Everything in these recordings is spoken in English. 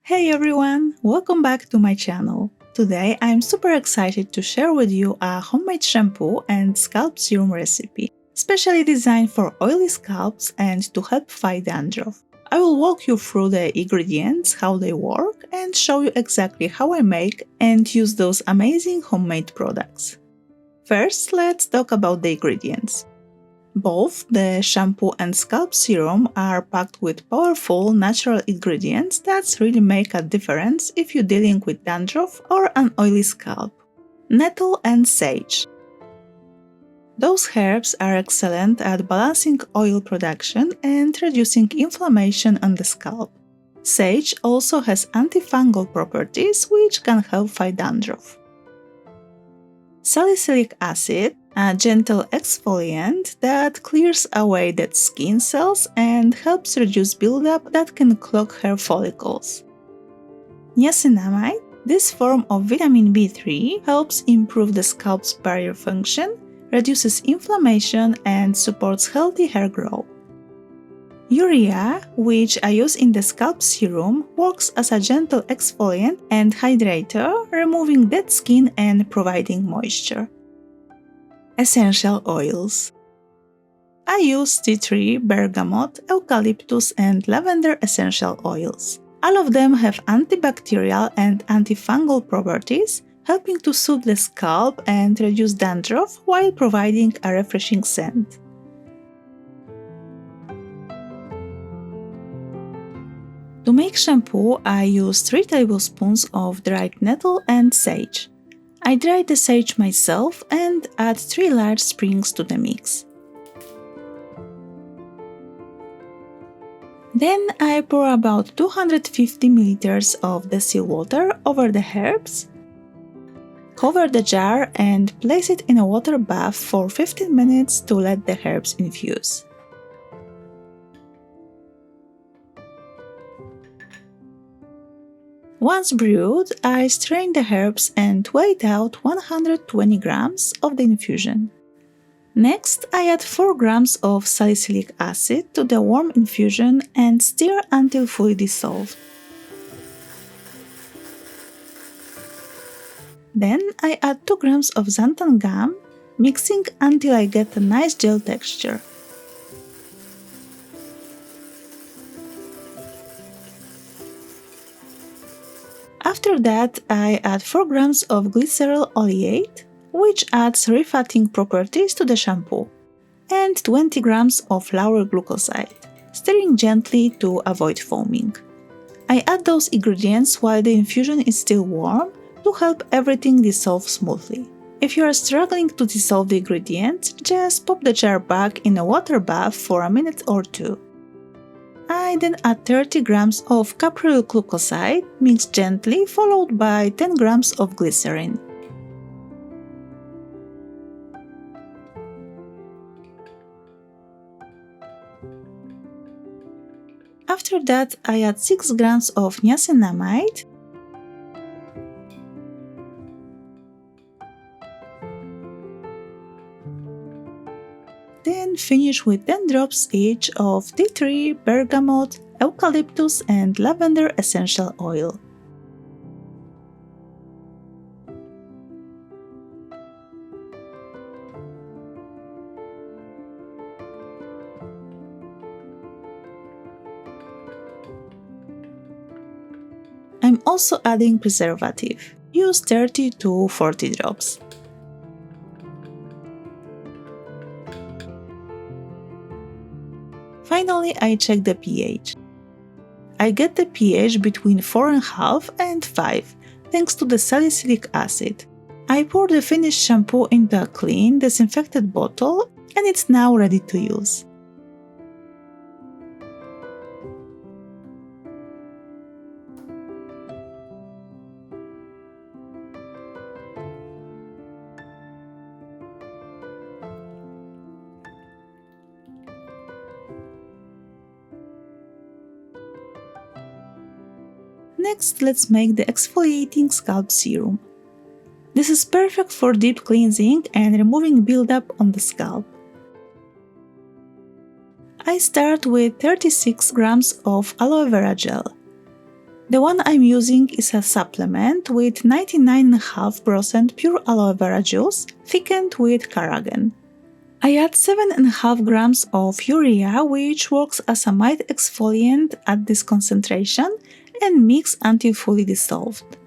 Hey everyone, welcome back to my channel. Today I'm super excited to share with you a homemade shampoo and scalp serum recipe, specially designed for oily scalps and to help fight dandruff. I will walk you through the ingredients, how they work, and show you exactly how I make and use those amazing homemade products. First, let's talk about the ingredients. Both the shampoo and scalp serum are packed with powerful natural ingredients that really make a difference if you're dealing with dandruff or an oily scalp. Nettle and sage. Those herbs are excellent at balancing oil production and reducing inflammation on the scalp. Sage also has antifungal properties which can help fight dandruff. Salicylic acid, a gentle exfoliant that clears away dead skin cells and helps reduce buildup that can clog hair follicles. Niacinamide, this form of vitamin B3, helps improve the scalp's barrier function, reduces inflammation, and supports healthy hair growth. Urea, which I use in the scalp serum, works as a gentle exfoliant and hydrator, removing dead skin and providing moisture. Essential oils. I use tea tree, bergamot, eucalyptus, and lavender essential oils. All of them have antibacterial and antifungal properties, helping to soothe the scalp and reduce dandruff while providing a refreshing scent. To make shampoo, I use 3 tablespoons of dried nettle and sage. I dry the sage myself and add 3 large sprigs to the mix. Then I pour about 250 ml of distilled water over the herbs, cover the jar and place it in a water bath for 15 minutes to let the herbs infuse. Once brewed, I strain the herbs and weigh out 120 grams of the infusion. Next, I add 4 grams of salicylic acid to the warm infusion and stir until fully dissolved. Then I add 2 grams of xanthan gum, mixing until I get a nice gel texture. After that, I add 4 grams of glycerol oleate, which adds refatting properties to the shampoo, and 20 grams of lauryl glucoside, stirring gently to avoid foaming. I add those ingredients while the infusion is still warm to help everything dissolve smoothly. If you are struggling to dissolve the ingredients, just pop the jar back in a water bath for a minute or two. I then add 30 grams of capryl glucoside, mixed gently, followed by 10 grams of glycerin. After that, I add 6 grams of niacinamide, then finish with 10 drops each of tea tree, bergamot, eucalyptus, and lavender essential oil. I'm also adding preservative. Use 30 to 40 drops. Finally, I check the pH. I get the pH between 4.5 and 5, thanks to the salicylic acid. I pour the finished shampoo into a clean, disinfected bottle, and it's now ready to use. Next, let's make the exfoliating scalp serum. This is perfect for deep cleansing and removing buildup on the scalp. I start with 36 grams of aloe vera gel. The one I'm using is a supplement with 99.5% pure aloe vera juice thickened with carrageen. I add 7.5 grams of urea, which works as a mild exfoliant at this concentration, and mix until fully dissolved.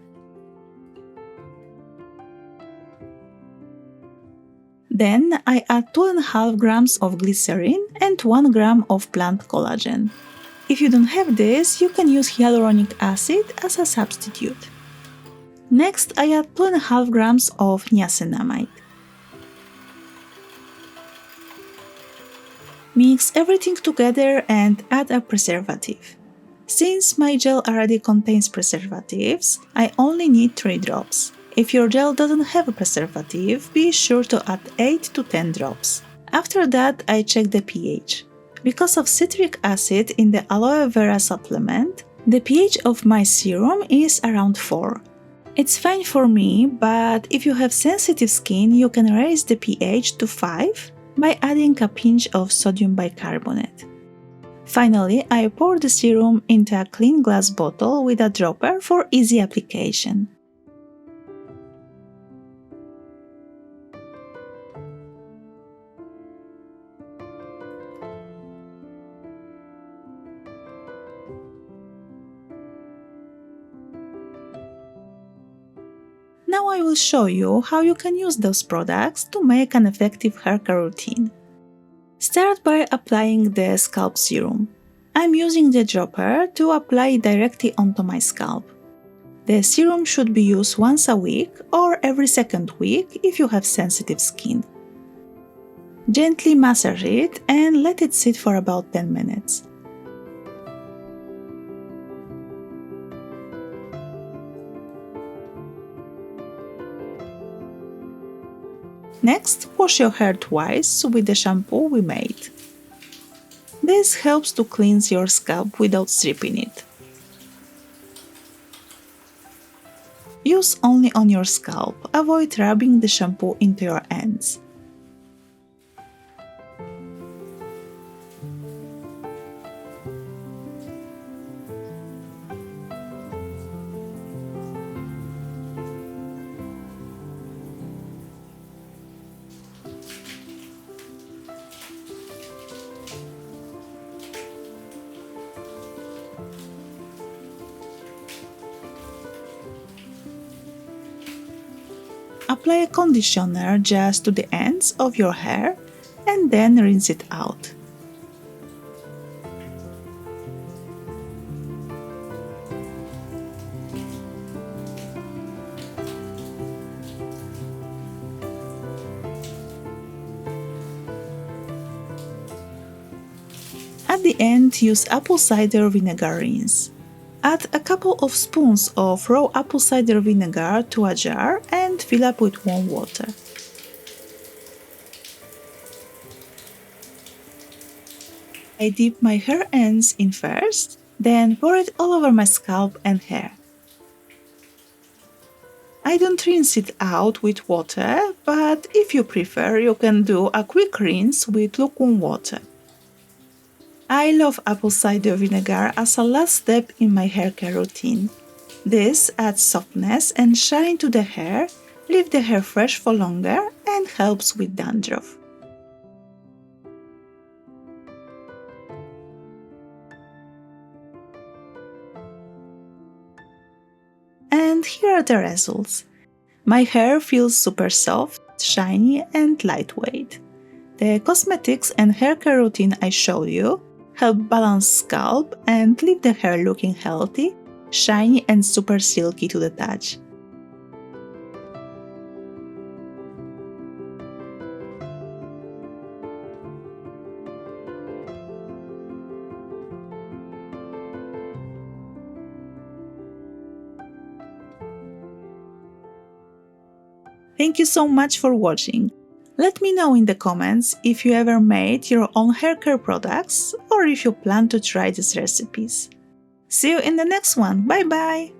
Then I add 2.5 grams of glycerin and 1 gram of plant collagen. If you don't have this, you can use hyaluronic acid as a substitute. Next, I add 2.5 grams of niacinamide. Mix everything together and add a preservative. Since my gel already contains preservatives, I only need 3 drops. If your gel doesn't have a preservative, be sure to add 8 to 10 drops. After that, I check the pH. Because of citric acid in the aloe vera supplement, the pH of my serum is around 4. It's fine for me, but if you have sensitive skin, you can raise the pH to 5 by adding a pinch of sodium bicarbonate. Finally, I pour the serum into a clean glass bottle with a dropper for easy application. Now I will show you how you can use those products to make an effective hair care routine. Start by applying the scalp serum. I'm using the dropper to apply it directly onto my scalp. The serum should be used once a week or every second week if you have sensitive skin. Gently massage it and let it sit for about 10 minutes. Next, wash your hair twice with the shampoo we made. This helps to cleanse your scalp without stripping it. Use only on your scalp, avoid rubbing the shampoo into your ends. Apply a conditioner just to the ends of your hair and then rinse it out. At the end, use apple cider vinegar rinse. Add a couple of spoons of raw apple cider vinegar to a jar and fill up with warm water. I dip my hair ends in first, then pour it all over my scalp and hair. I don't rinse it out with water, but if you prefer, you can do a quick rinse with lukewarm water. I love apple cider vinegar as a last step in my hair care routine. This adds softness and shine to the hair, leaves the hair fresh for longer, and helps with dandruff. And here are the results. My hair feels super soft, shiny, and lightweight. The cosmetics and hair care routine I showed you help balance scalp and leave the hair looking healthy, shiny, and super silky to the touch. Thank you so much for watching. Let me know in the comments if you ever made your own hair care products or if you plan to try these recipes. See you in the next one. Bye bye!